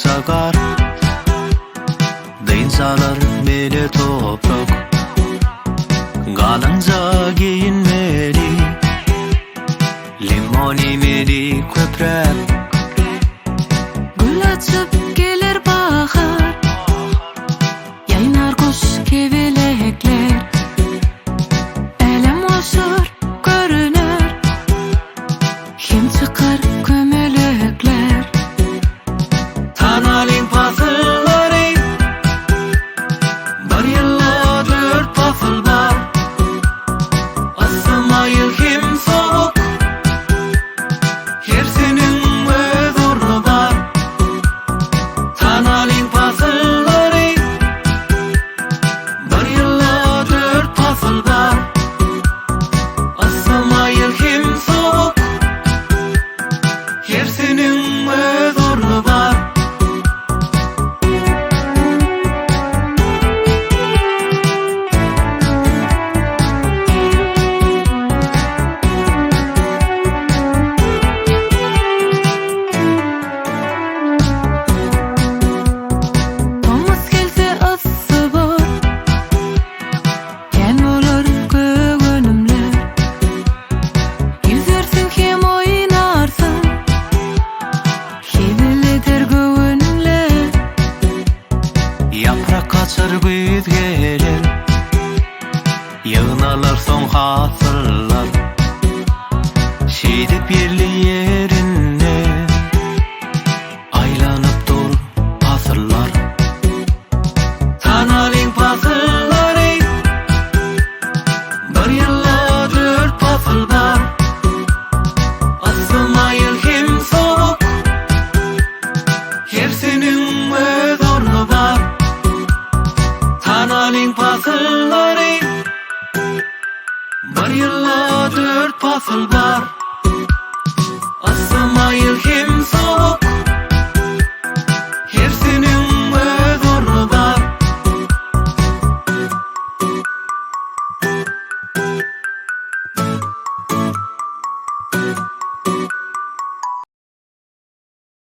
çykar. Dynç alar mele toprak. Galynja geýinmeli. Limon iýmeli köpräk. Gül açyp gelir bahar. Ýaýnar kuş kebelekler. Älemgoşar görüner. Hem çykar köpräkler. Tanalyň pasyllary. Bir ýylda 4 pasyl bar. Asy maýyl hem sowuk. Her seniň öz orny bar. Tanalyň pasyllary. Bir ýylda 4 pasyl bar. Asy maýyl hem sowuk. Her seniň öz orny bar. Tomus gelse Yssy bar. Ken bolar göýünümler. Yüzersiň hem oýnarsyň. Kebelekler görünler. Yaprak kaçar güýz gelir. Ýagnalar soň hasyllar. Şeýdip ýerli ýerinde. Aýlanyp dur pasyllar. Tanalyň pasyllary. Bir ýylda 4 pasyl bar. Asy maýyl hem sowuk. Her seniň öz orny bar. Tanalyň pasyllary. Bir ýylda 4 pasyl bar. Asy maýyl hem sowuk.